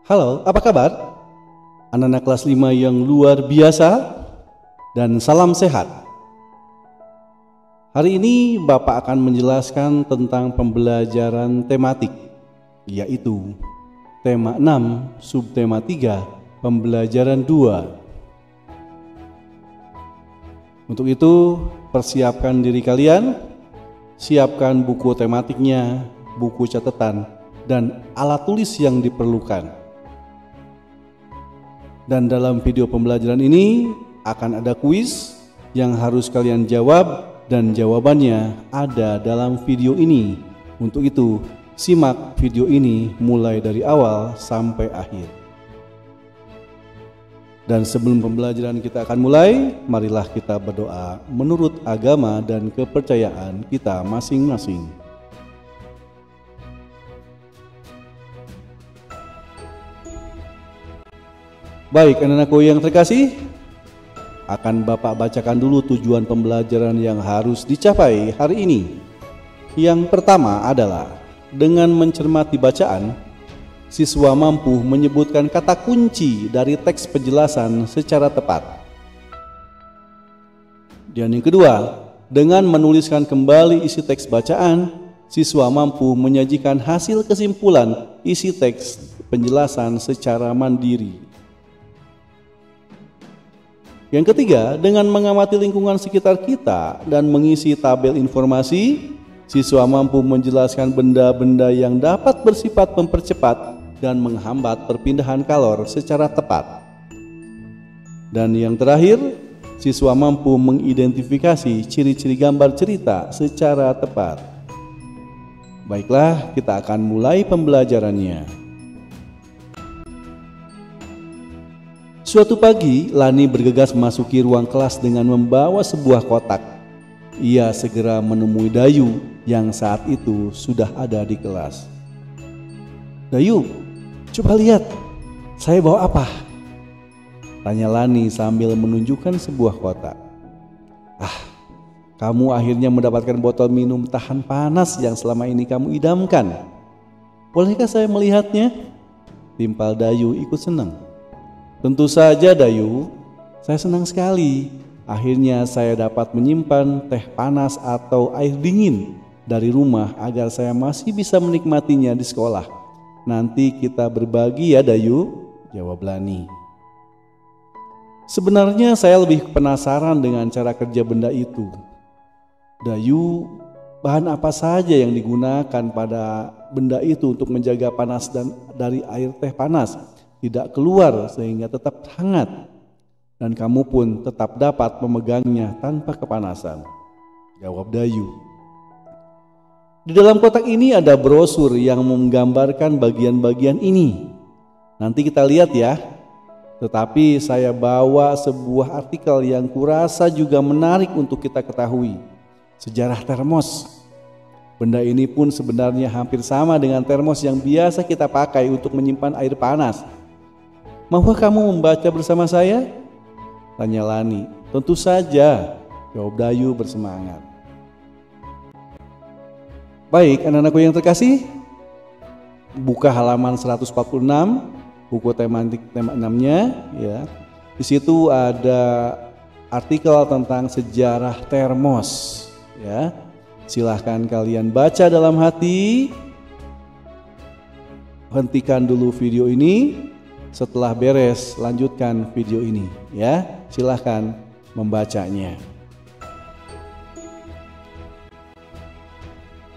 Halo, apa kabar? Anak-anak kelas 5 yang luar biasa dan salam sehat. Hari ini Bapak akan menjelaskan tentang pembelajaran tematik, yaitu tema 6, subtema 3, pembelajaran 2. Untuk itu, persiapkan diri kalian, siapkan buku tematiknya, buku catatan, dan alat tulis yang diperlukan. Dan dalam video pembelajaran ini akan ada kuis yang harus kalian jawab dan jawabannya ada dalam video ini. Untuk itu, simak video ini mulai dari awal sampai akhir. Dan sebelum pembelajaran kita akan mulai, marilah kita berdoa menurut agama dan kepercayaan kita masing-masing. Baik, anak-anakku yang terkasih, akan Bapak bacakan dulu tujuan pembelajaran yang harus dicapai hari ini. Yang pertama adalah dengan mencermati bacaan, siswa mampu menyebutkan kata kunci dari teks penjelasan secara tepat. Dan yang kedua, dengan menuliskan kembali isi teks bacaan, siswa mampu menyajikan hasil kesimpulan isi teks penjelasan secara mandiri. Yang ketiga, dengan mengamati lingkungan sekitar kita dan mengisi tabel informasi, siswa mampu menjelaskan benda-benda yang dapat bersifat mempercepat dan menghambat perpindahan kalor secara tepat. Dan yang terakhir, siswa mampu mengidentifikasi ciri-ciri gambar cerita secara tepat. Baiklah, kita akan mulai pembelajarannya. Suatu pagi, Lani bergegas memasuki ruang kelas dengan membawa sebuah kotak. Ia segera menemui Dayu yang saat itu sudah ada di kelas. "Dayu, coba lihat, saya bawa apa?" tanya Lani sambil menunjukkan sebuah kotak. Kamu akhirnya mendapatkan botol minum tahan panas yang selama ini kamu idamkan. Bolehkah saya melihatnya?" timpal Dayu ikut senang. "Tentu saja Dayu, saya senang sekali. Akhirnya saya dapat menyimpan teh panas atau air dingin dari rumah agar saya masih bisa menikmatinya di sekolah. Nanti kita berbagi ya Dayu," jawab Lani. "Sebenarnya saya lebih penasaran dengan cara kerja benda itu. Dayu, bahan apa saja yang digunakan pada benda itu untuk menjaga panas dan dari air teh panas tidak keluar sehingga tetap hangat, dan kamu pun tetap dapat memegangnya tanpa kepanasan," jawab Dayu. "Di dalam kotak ini ada brosur yang menggambarkan bagian-bagian ini. Nanti kita lihat ya. Tetapi saya bawa sebuah artikel yang kurasa juga menarik untuk kita ketahui. Sejarah termos. Benda ini pun sebenarnya hampir sama dengan termos yang biasa kita pakai untuk menyimpan air panas. Maukah kamu membaca bersama saya?" tanya Lani. "Tentu saja," jawab Dayu bersemangat. Baik, anak-anakku yang terkasih, buka halaman 146, buku tematik tema 6-nya ya. Di situ ada artikel tentang sejarah termos ya. Silahkan kalian baca dalam hati. Hentikan dulu video ini. Setelah beres, lanjutkan video ini ya. Silahkan membacanya.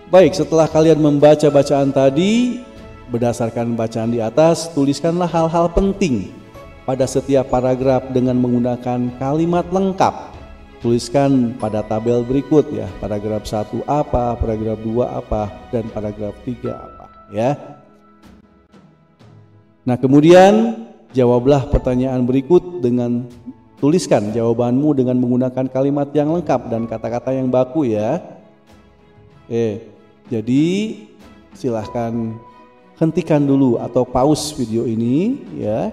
Baik, setelah kalian membaca bacaan tadi, berdasarkan bacaan di atas, tuliskanlah hal-hal penting pada setiap paragraf dengan menggunakan kalimat lengkap. Tuliskan pada tabel berikut ya, paragraf 1 apa, paragraf 2 apa, dan paragraf 3 apa ya. Nah, kemudian jawablah pertanyaan berikut dengan tuliskan jawabanmu dengan menggunakan kalimat yang lengkap dan kata-kata yang baku ya. Jadi silahkan hentikan dulu atau pause video ini ya.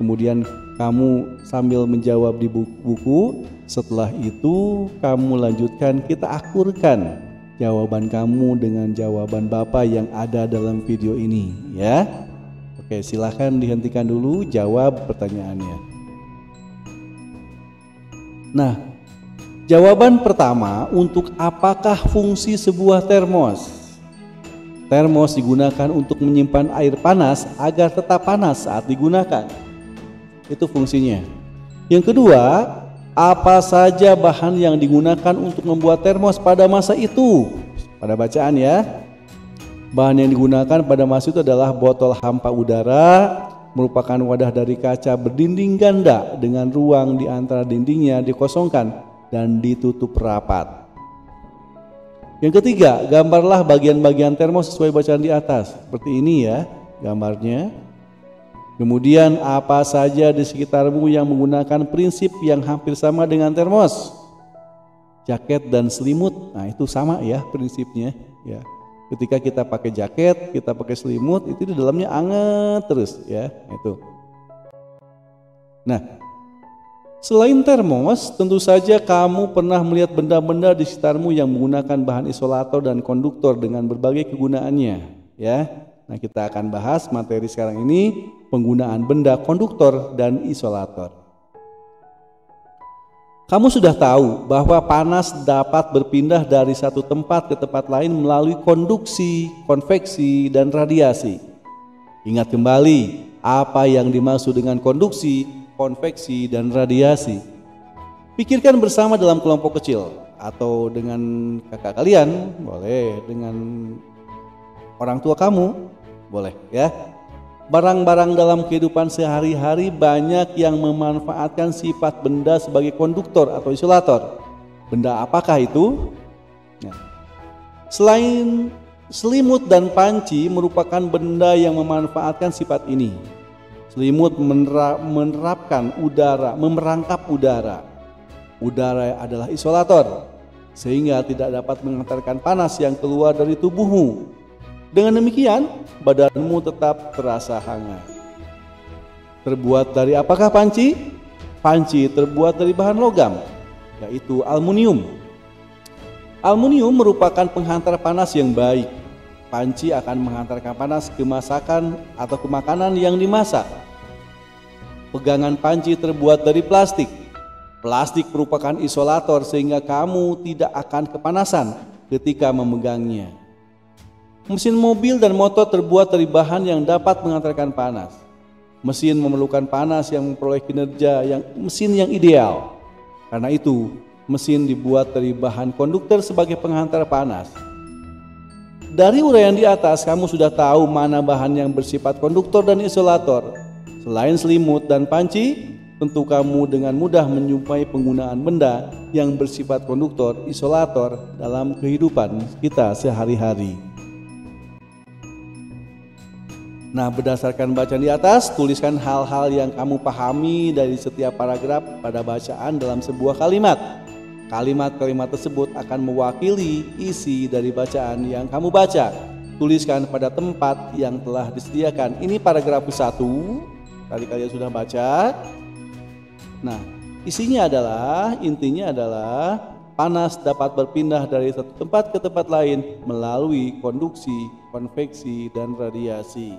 Kemudian kamu sambil menjawab di buku. Setelah itu kamu lanjutkan, kita akurkan jawaban kamu dengan jawaban Bapak yang ada dalam video ini ya. Oke, silahkan dihentikan dulu, jawab pertanyaannya. Nah, jawaban pertama, untuk apakah fungsi sebuah termos? Termos digunakan untuk menyimpan air panas agar tetap panas saat digunakan. Itu fungsinya. Yang kedua, apa saja bahan yang digunakan untuk membuat termos pada masa itu? Pada bacaan ya. Bahan yang digunakan pada masa itu adalah botol hampa udara, merupakan wadah dari kaca berdinding ganda dengan ruang di antara dindingnya dikosongkan dan ditutup rapat. Yang ketiga, gambarlah bagian-bagian termos sesuai bacaan di atas. Seperti ini ya gambarnya. Kemudian apa saja di sekitarmu yang menggunakan prinsip yang hampir sama dengan termos? Jaket dan selimut, nah itu sama ya prinsipnya ya. Ketika kita pakai jaket, kita pakai selimut, itu di dalamnya anget terus ya, itu. Nah, selain termos, tentu saja kamu pernah melihat benda-benda di sekitarmu yang menggunakan bahan isolator dan konduktor dengan berbagai kegunaannya ya. Nah, kita akan bahas materi sekarang ini, penggunaan benda konduktor dan isolator. Kamu sudah tahu bahwa panas dapat berpindah dari satu tempat ke tempat lain melalui konduksi, konveksi, dan radiasi. Ingat kembali apa yang dimaksud dengan konduksi, konveksi, dan radiasi. Pikirkan bersama dalam kelompok kecil atau dengan kakak kalian, boleh, dengan orang tua kamu, boleh ya. Barang-barang dalam kehidupan sehari-hari banyak yang memanfaatkan sifat benda sebagai konduktor atau isolator. Benda apakah itu? Nah, selain selimut dan panci merupakan benda yang memanfaatkan sifat ini. Selimut menerapkan udara, memerangkap udara. Udara adalah isolator, sehingga tidak dapat mengantarkan panas yang keluar dari tubuhmu. Dengan demikian, badanmu tetap terasa hangat. Terbuat dari apakah panci? Panci terbuat dari bahan logam, yaitu aluminium. Aluminium merupakan penghantar panas yang baik. Panci akan menghantarkan panas ke masakan atau ke makanan yang dimasak. Pegangan panci terbuat dari plastik. Plastik merupakan isolator sehingga kamu tidak akan kepanasan ketika memegangnya. Mesin mobil dan motor terbuat dari bahan yang dapat mengantarkan panas. Mesin memerlukan panas yang memperoleh kinerja mesin yang ideal. Karena itu, mesin dibuat dari bahan konduktor sebagai penghantar panas. Dari uraian di atas, kamu sudah tahu mana bahan yang bersifat konduktor dan isolator. Selain selimut dan panci, tentu kamu dengan mudah menjumpai penggunaan benda yang bersifat konduktor, isolator dalam kehidupan kita sehari-hari. Nah, berdasarkan bacaan di atas, tuliskan hal-hal yang kamu pahami dari setiap paragraf pada bacaan dalam sebuah kalimat. Kalimat-kalimat tersebut akan mewakili isi dari bacaan yang kamu baca. Tuliskan pada tempat yang telah disediakan. Ini paragraf 1, tadi kalian sudah baca. Nah, intinya adalah panas dapat berpindah dari satu tempat ke tempat lain melalui konduksi, konveksi, dan radiasi.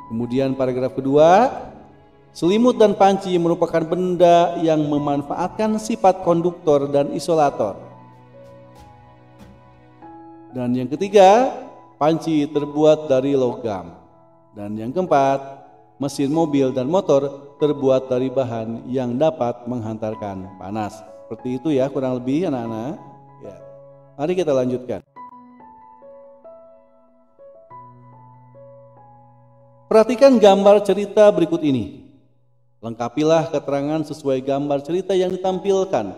Kemudian paragraf kedua, selimut dan panci merupakan benda yang memanfaatkan sifat konduktor dan isolator. Dan yang ketiga, panci terbuat dari logam. Dan yang keempat, mesin mobil dan motor terbuat dari bahan yang dapat menghantarkan panas. Seperti itu ya kurang lebih anak-anak. Ya. Mari kita lanjutkan. Perhatikan gambar cerita berikut ini. Lengkapilah keterangan sesuai gambar cerita yang ditampilkan.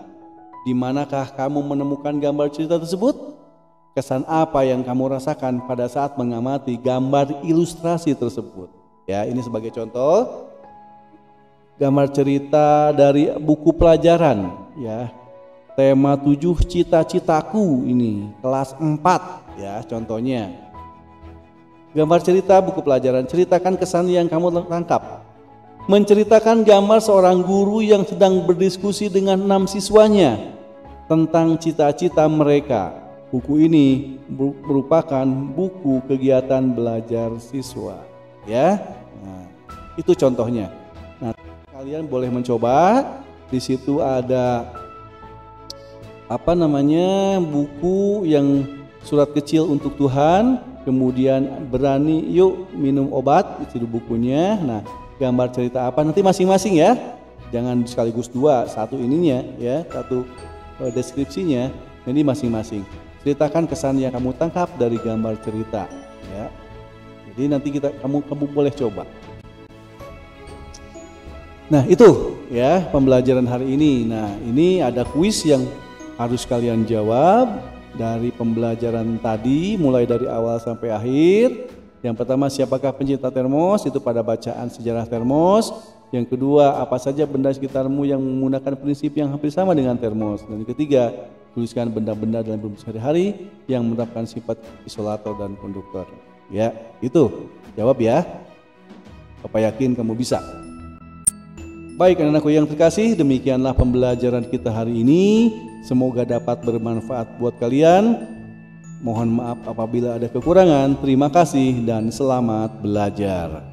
Di manakah kamu menemukan gambar cerita tersebut? Kesan apa yang kamu rasakan pada saat mengamati gambar ilustrasi tersebut? Ya, ini sebagai contoh. Gambar cerita dari buku pelajaran, ya. Tema 7 cita-citaku ini, kelas 4, ya, contohnya. Gambar cerita buku pelajaran, ceritakan kesan yang kamu tangkap. Menceritakan gambar seorang guru yang sedang berdiskusi dengan 6 siswanya tentang cita-cita mereka. Buku ini merupakan buku kegiatan belajar siswa. ya. Nah, itu contohnya. Nah, kalian boleh mencoba. Di situ ada buku yang surat kecil untuk Tuhan, kemudian berani yuk minum obat, itu bukunya. Nah, gambar cerita apa nanti masing-masing ya, jangan sekaligus dua, satu ininya ya, satu deskripsinya, ini masing-masing. Ceritakan kesan yang kamu tangkap dari gambar cerita ya. Jadi nanti kamu boleh coba. Nah itu ya pembelajaran hari ini. Nah ini ada kuis yang harus kalian jawab dari pembelajaran tadi mulai dari awal sampai akhir. Yang pertama, siapakah pencipta termos? Itu pada bacaan sejarah termos. Yang kedua, apa saja benda sekitarmu yang menggunakan prinsip yang hampir sama dengan termos. Dan yang ketiga, tuliskan benda-benda dalam hidup sehari-hari yang menerapkan sifat isolator dan konduktor. Ya itu jawab ya. Apa yakin kamu bisa? Baik anak-anakku yang terkasih, demikianlah pembelajaran kita hari ini. Semoga dapat bermanfaat buat kalian. Mohon maaf apabila ada kekurangan. Terima kasih dan selamat belajar.